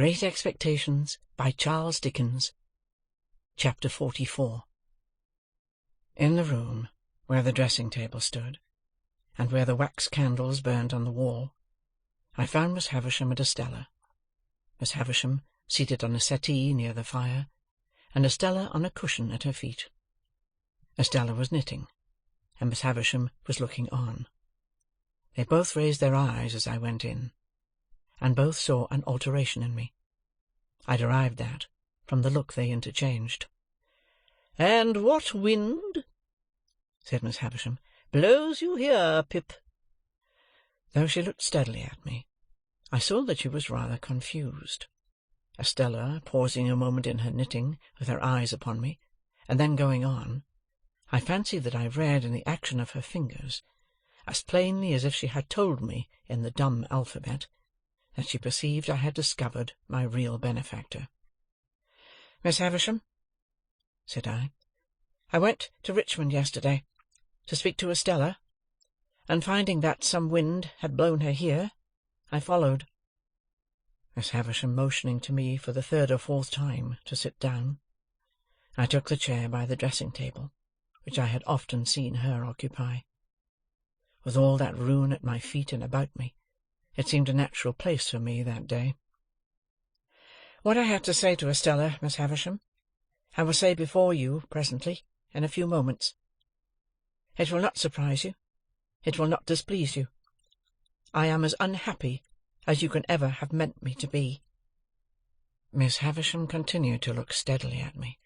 Great Expectations, by Charles Dickens. Chapter 44. In the room where the dressing-table stood, and where the wax candles burned on the wall, I found Miss Havisham and Estella. Miss Havisham seated on a settee near the fire, and Estella on a cushion at her feet. Estella was knitting, and Miss Havisham was looking on. They both raised their eyes as I went in, and both saw an alteration in me. I derived that from the look they interchanged. "And what wind," said Miss Havisham, "blows you here, Pip?" Though she looked steadily at me, I saw that she was rather confused. Estella, pausing a moment in her knitting, with her eyes upon me, and then going on, I fancied that I read in the action of her fingers, as plainly as if she had told me in the dumb alphabet, that she perceived I had discovered my real benefactor. "Miss Havisham," said I went to Richmond yesterday, to speak to Estella, and finding that some wind had blown her here, I followed." Miss Havisham motioning to me for the third or fourth time to sit down, I took the chair by the dressing-table, which I had often seen her occupy. With all that ruin at my feet and about me, it seemed a natural place for me that day. "What I had to say to Estella, Miss Havisham, I will say before you presently, in a few moments. It will not surprise you. It will not displease you. I am as unhappy as you can ever have meant me to be." Miss Havisham continued to look steadily at me.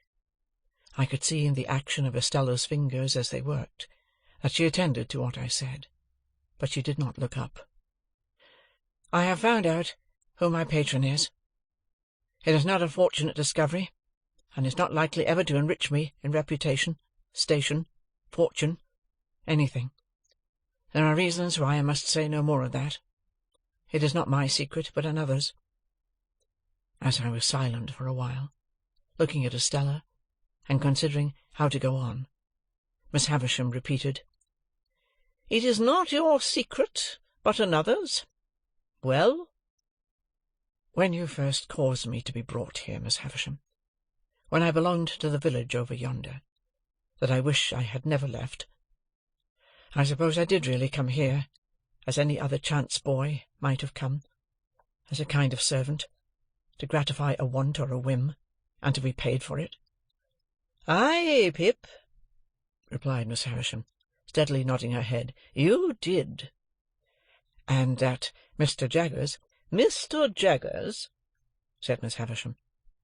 I could see in the action of Estella's fingers as they worked, that she attended to what I said, but she did not look up. "I have found out who my patron is. It is not a fortunate discovery, and is not likely ever to enrich me in reputation, station, fortune, anything. There are reasons why I must say no more of that. It is not my secret, but another's." As I was silent for a while, looking at Estella, and considering how to go on, Miss Havisham repeated, "It is not your secret, but another's. Well?" "When you first caused me to be brought here, Miss Havisham, when I belonged to the village over yonder, that I wish I had never left, I suppose I did really come here, as any other chance boy might have come, as a kind of servant, to gratify a want or a whim, and to be paid for it?" "Aye, Pip," replied Miss Havisham, steadily nodding her head, "you did." "And that Mr. Jaggers—" "Mr. Jaggers," said Miss Havisham,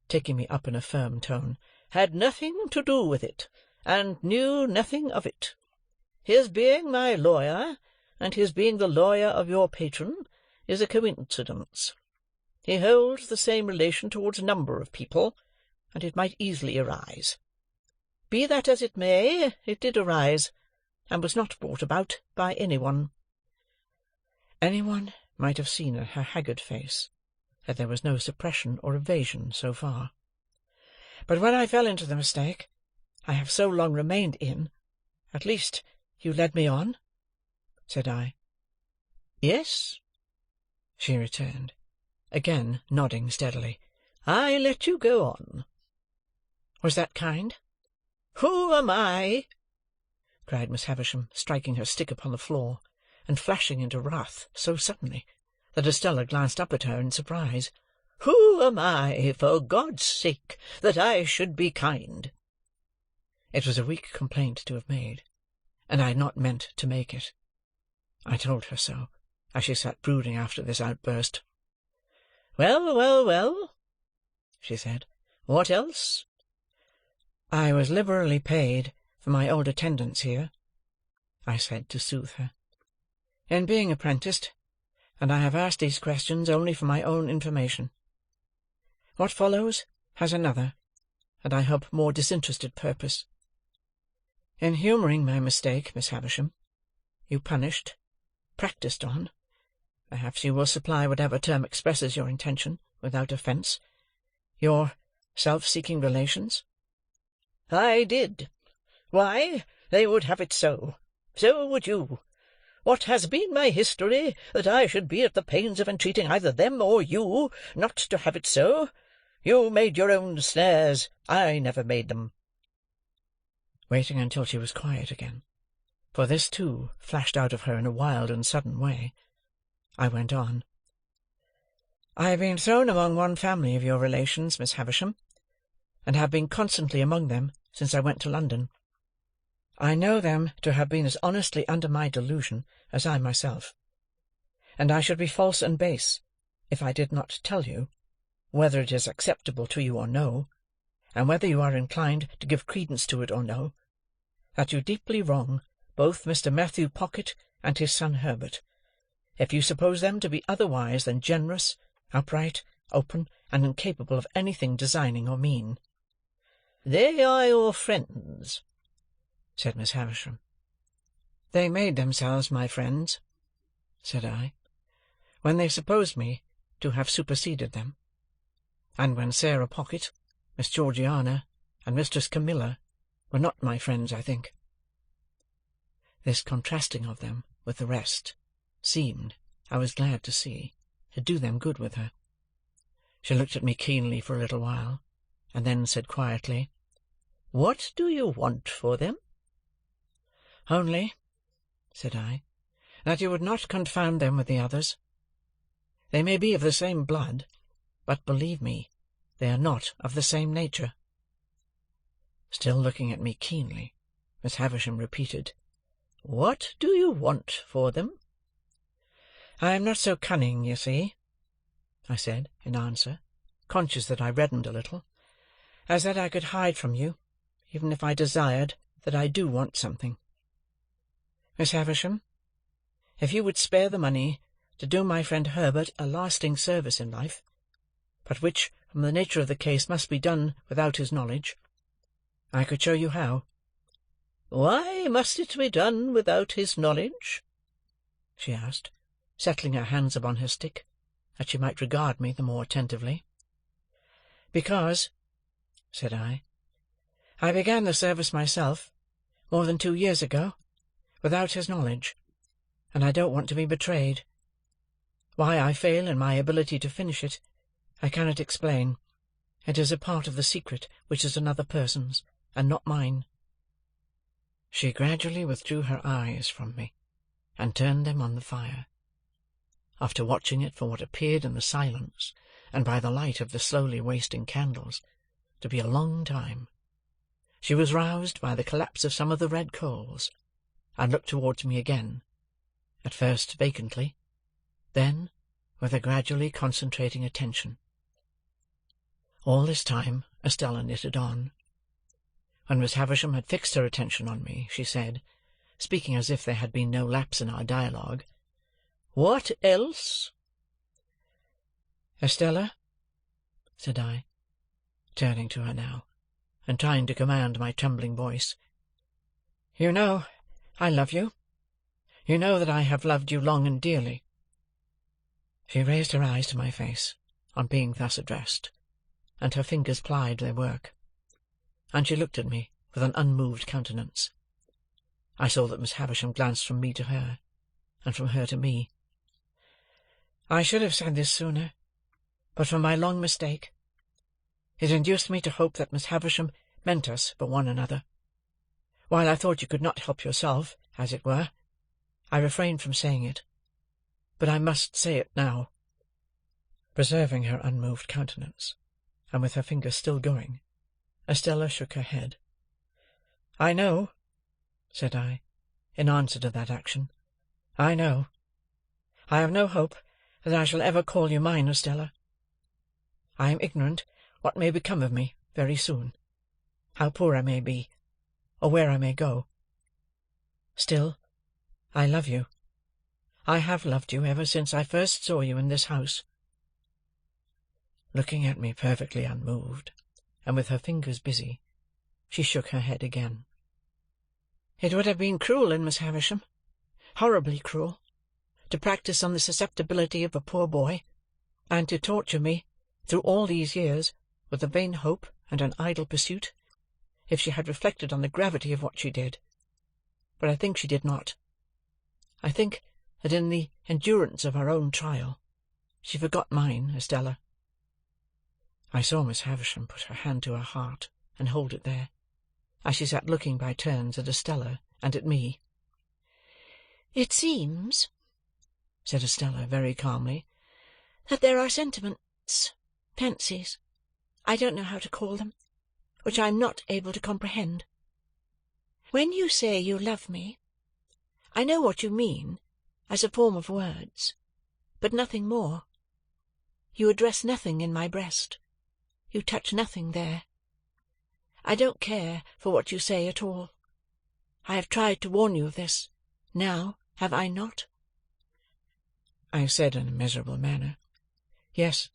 taking me up in a firm tone, "had nothing to do with it, and knew nothing of it. His being my lawyer, and his being the lawyer of your patron, is a coincidence. He holds the same relation towards a number of people, and it might easily arise. Be that as it may, it did arise, and was not brought about by any one." Any one might have seen in her haggard face that there was no suppression or evasion so far. "But when I fell into the mistake I have so long remained in, at least you led me on?" said I. "Yes," she returned, again nodding steadily. "I let you go on." "Was that kind?" "Who am I?" cried Miss Havisham, striking her stick upon the floor, and flashing into wrath so suddenly that Estella glanced up at her in surprise. "Who am I, for God's sake, that I should be kind?" It was a weak complaint to have made, and I had not meant to make it. I told her so, as she sat brooding after this outburst. "Well, well, well," she said. "What else?" "I was liberally paid for my old attendance here," I said, to soothe her, "in being apprenticed, and I have asked these questions only for my own information. What follows has another, and I hope more disinterested purpose. In humouring my mistake, Miss Havisham, you punished, practised on, perhaps you will supply whatever term expresses your intention, without offence, your self-seeking relations?" "I did. Why, they would have it so. So would you. What has been my history, that I should be at the pains of entreating either them or you not to have it so? You made your own snares. I never made them." Waiting until she was quiet again, for this, too, flashed out of her in a wild and sudden way, I went on. "I have been thrown among one family of your relations, Miss Havisham, and have been constantly among them since I went to London. I know them to have been as honestly under my delusion as I myself, and I should be false and base if I did not tell you, whether it is acceptable to you or no, and whether you are inclined to give credence to it or no, that you deeply wrong both Mr. Matthew Pocket and his son Herbert, if you suppose them to be otherwise than generous, upright, open, and incapable of anything designing or mean." "They are your friends," said Miss Havisham. "They made themselves my friends," said I, "when they supposed me to have superseded them, and when Sarah Pocket, Miss Georgiana, and Mistress Camilla were not my friends, I think." This contrasting of them with the rest seemed, I was glad to see, to do them good with her. She looked at me keenly for a little while, and then said quietly, "What do you want for them?" "Only," said I, "that you would not confound them with the others. They may be of the same blood, but, believe me, they are not of the same nature." Still looking at me keenly, Miss Havisham repeated, "What do you want for them?" "I am not so cunning, you see," I said, in answer, conscious that I reddened a little, "as that I could hide from you, even if I desired, that I do want something. Miss Havisham, if you would spare the money to do my friend Herbert a lasting service in life, but which, from the nature of the case, must be done without his knowledge, I could show you how." "Why must it be done without his knowledge?" she asked, settling her hands upon her stick, that she might regard me the more attentively. "Because," said I began the service myself, more than 2 years ago, without his knowledge, and I don't want to be betrayed. Why I fail in my ability to finish it, I cannot explain. It is a part of the secret which is another person's, and not mine." She gradually withdrew her eyes from me, and turned them on the fire. After watching it for what appeared in the silence, and by the light of the slowly wasting candles, to be a long time, she was roused by the collapse of some of the red coals, and looked towards me again, at first vacantly, then with a gradually concentrating attention. All this time Estella knitted on. When Miss Havisham had fixed her attention on me, she said, speaking as if there had been no lapse in our dialogue, "What else?" "Estella," said I, turning to her now, and trying to command my trembling voice, "you know I love you. You know that I have loved you long and dearly." She raised her eyes to my face, on being thus addressed, and her fingers plied their work, and she looked at me with an unmoved countenance. I saw that Miss Havisham glanced from me to her, and from her to me. I should have said this sooner, but for my long mistake. It induced me to hope that Miss Havisham meant us for one another. While I thought you could not help yourself, as it were, I refrained from saying it, but I must say it now." Preserving her unmoved countenance, and with her fingers still going, Estella shook her head. "I know," said I, in answer to that action, "I know. I have no hope that I shall ever call you mine, Estella. I am ignorant what may become of me very soon, how poor I may be, or where I may go. Still, I love you. I have loved you ever since I first saw you in this house." Looking at me perfectly unmoved, and with her fingers busy, she shook her head again. "It would have been cruel in Miss Havisham, horribly cruel, to practise on the susceptibility of a poor boy, and to torture me, through all these years, with a vain hope and an idle pursuit, if she had reflected on the gravity of what she did. But I think she did not. I think that in the endurance of her own trial, she forgot mine, Estella." I saw Miss Havisham put her hand to her heart and hold it there, as she sat looking by turns at Estella and at me. "It seems," said Estella very calmly, "that there are sentiments, fancies, I don't know how to call them, which I am not able to comprehend. When you say you love me, I know what you mean, as a form of words, but nothing more. You address nothing in my breast. You touch nothing there. I don't care for what you say at all. I have tried to warn you of this. Now, have I not?" I said in a miserable manner, "Yes."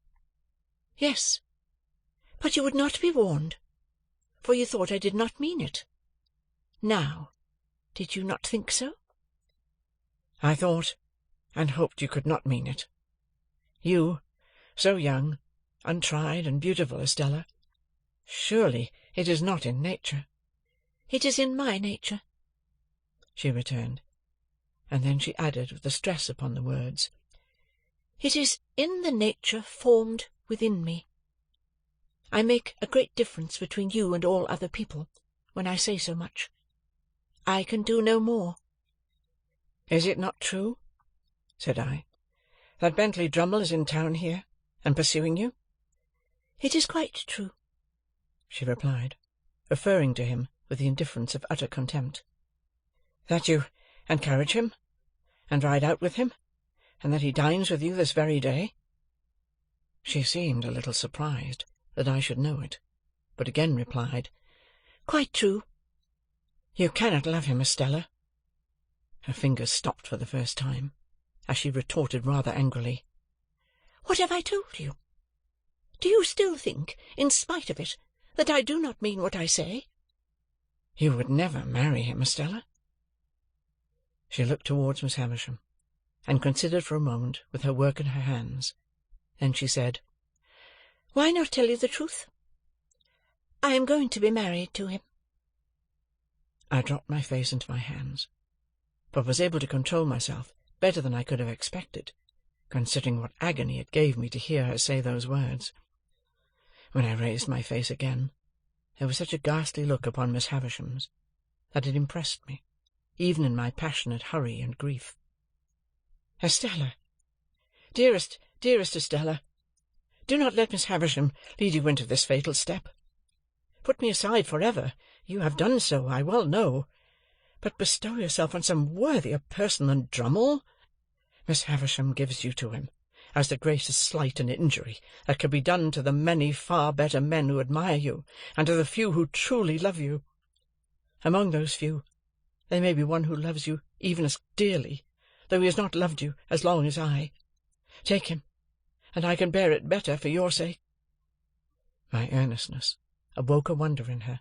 "Yes, but you would not be warned, for you thought I did not mean it. Now, did you not think so?" "I thought and hoped you could not mean it. You, so young, untried, and beautiful, Estella. Surely it is not in nature." "It is in my nature," she returned, and then she added with a stress upon the words, "It is in the nature formed within me. I make a great difference between you and all other people, when I say so much. I can do no more." "Is it not true," said I, "that Bentley Drummle is in town here, and pursuing you?" "It is quite true," she replied, referring to him with the indifference of utter contempt. "That you encourage him, and ride out with him, and that he dines with you this very day?" She seemed a little surprised that I should know it, but again replied, "Quite true." "You cannot love him, Estella." Her fingers stopped for the first time, as she retorted rather angrily, "What have I told you? Do you still think, in spite of it, that I do not mean what I say?" "You would never marry him, Estella." She looked towards Miss Havisham, and considered for a moment with her work in her hands. Then she said, "Why not tell you the truth? I am going to be married to him." I dropped my face into my hands, but was able to control myself better than I could have expected, considering what agony it gave me to hear her say those words. When I raised my face again, there was such a ghastly look upon Miss Havisham's that it impressed me, even in my passionate hurry and grief. "Estella, dearest, dearest Estella, do not let Miss Havisham lead you into this fatal step. Put me aside for ever. You have done so, I well know. But bestow yourself on some worthier person than Drummle. Miss Havisham gives you to him as the greatest slight and injury that could be done to the many far better men who admire you, and to the few who truly love you. Among those few, there may be one who loves you even as dearly, though he has not loved you as long as I. Take him, and I can bear it better for your sake." My earnestness awoke a wonder in her,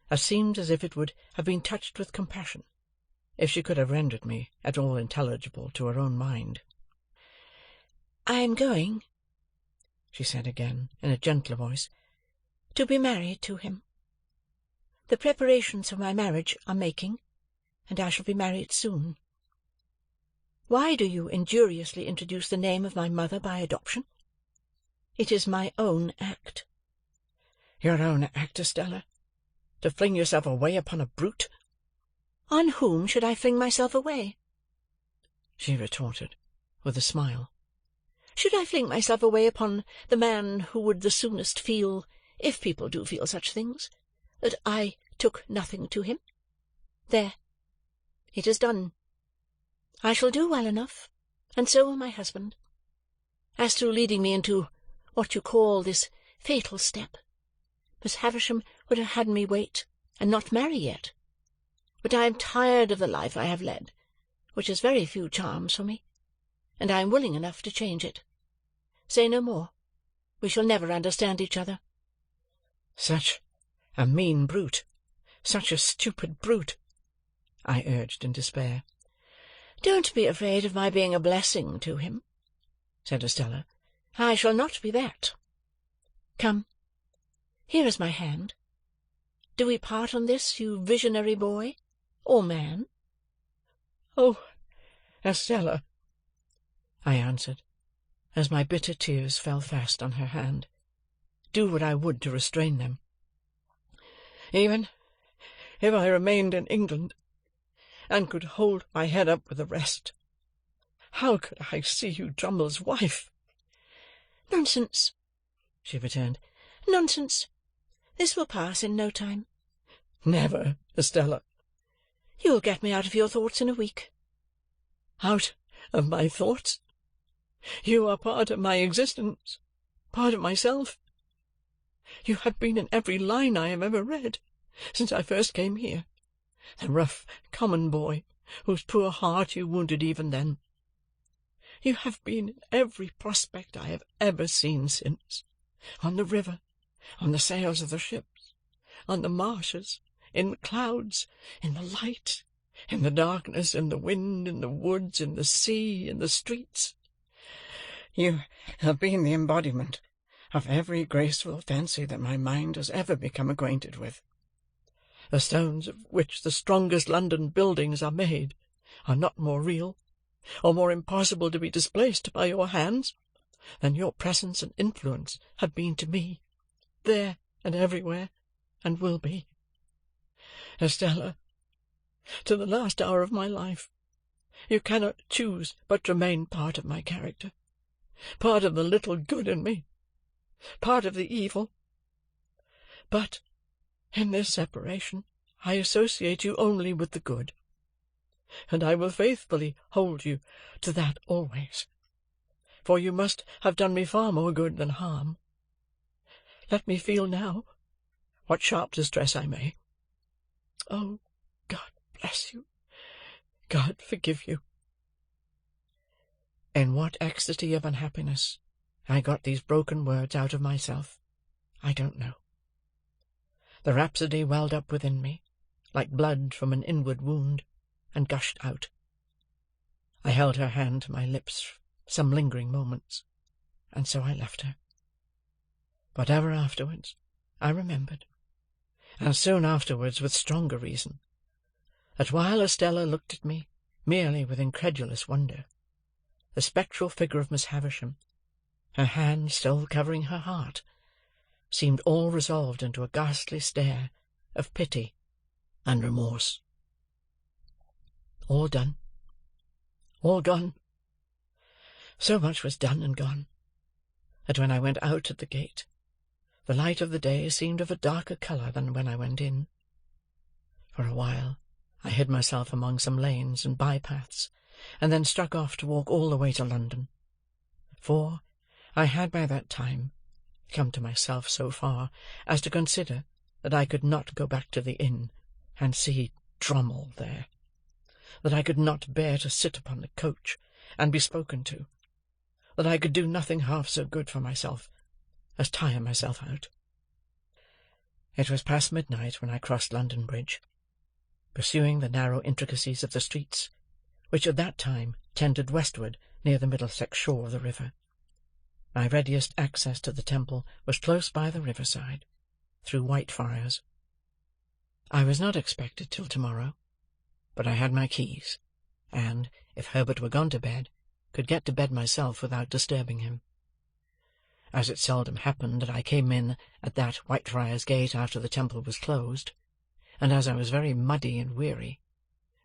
that seemed as if it would have been touched with compassion, if she could have rendered me at all intelligible to her own mind. "I am going," she said again, in a gentler voice, "to be married to him. The preparations for my marriage are making, and I shall be married soon. Why do you injuriously introduce the name of my mother by adoption? It is my own act." "Your own act, Estella? To fling yourself away upon a brute?" "On whom should I fling myself away?" she retorted, with a smile. "Should I fling myself away upon the man who would the soonest feel, if people do feel such things, that I took nothing to him? There. It is done. I shall do well enough, and so will my husband. As to leading me into what you call this fatal step, Miss Havisham would have had me wait, and not marry yet. But I am tired of the life I have led, which has very few charms for me, and I am willing enough to change it. Say no more. We shall never understand each other." "Such a mean brute! Such a stupid brute!" I urged in despair. "Don't be afraid of my being a blessing to him," said Estella. "I shall not be that. Come, here is my hand. Do we part on this, you visionary boy, or man?" "Oh, Estella," I answered, as my bitter tears fell fast on her hand, do what I would to restrain them. "Even if I remained in England, and could hold my head up with the rest, how could I see you Drummle's wife?" "Nonsense," she returned. "Nonsense. This will pass in no time." "Never, Estella." "You will get me out of your thoughts in a week." "Out of my thoughts? You are part of my existence, part of myself. You have been in every line I have ever read, since I first came here, the rough, common boy, whose poor heart you wounded even then. You have been in every prospect I have ever seen since, on the river, on the sails of the ships, on the marshes, in the clouds, in the light, in the darkness, in the wind, in the woods, in the sea, in the streets. You have been the embodiment of every graceful fancy that my mind has ever become acquainted with. The stones of which the strongest London buildings are made are not more real, or more impossible to be displaced by your hands, than your presence and influence have been to me, there and everywhere, and will be. Estella, to the last hour of my life, you cannot choose but remain part of my character, part of the little good in me, part of the evil. But in this separation I associate you only with the good, and I will faithfully hold you to that always, for you must have done me far more good than harm. Let me feel now what sharp distress I may. Oh, God bless you! God forgive you!" In what ecstasy of unhappiness I got these broken words out of myself, I don't know. The rhapsody welled up within me, like blood from an inward wound, and gushed out. I held her hand to my lips some lingering moments, and so I left her. But ever afterwards I remembered, and soon afterwards with stronger reason, that while Estella looked at me merely with incredulous wonder, the spectral figure of Miss Havisham, her hand still covering her heart, seemed all resolved into a ghastly stare of pity and remorse. All done, all gone. So much was done and gone, that when I went out at the gate, the light of the day seemed of a darker colour than when I went in. For a while I hid myself among some lanes and by-paths, and then struck off to walk all the way to London, for I had by that time come to myself so far as to consider that I could not go back to the inn and see Drummle there, that I could not bear to sit upon the coach and be spoken to, that I could do nothing half so good for myself as tire myself out. It was past midnight when I crossed London Bridge, pursuing the narrow intricacies of the streets, which at that time tended westward near the Middlesex shore of the river. My readiest access to the Temple was close by the riverside, through Whitefriars. I was not expected till tomorrow, but I had my keys, and, if Herbert were gone to bed, could get to bed myself without disturbing him. As it seldom happened that I came in at that Whitefriars gate after the Temple was closed, and as I was very muddy and weary,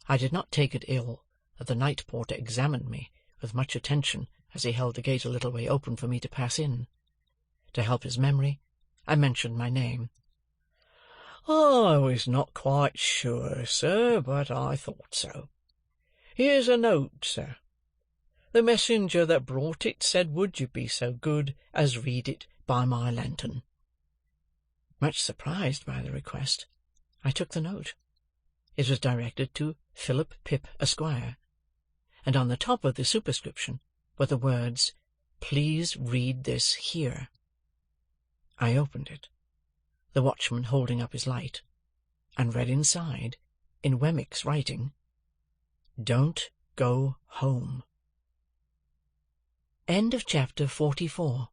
I did not take it ill that the night porter examined me with much attention as he held the gate a little way open for me to pass in. To help his memory, I mentioned my name. "I was not quite sure, sir, but I thought so. Here's a note, sir. The messenger that brought it said would you be so good as read it by my lantern." Much surprised by the request, I took the note. It was directed to Philip Pip, Esquire, and on the top of the superscription were the words, "Please read this here." I opened it, the watchman holding up his light, and read inside, in Wemmick's writing, "Don't go home." End of chapter 44.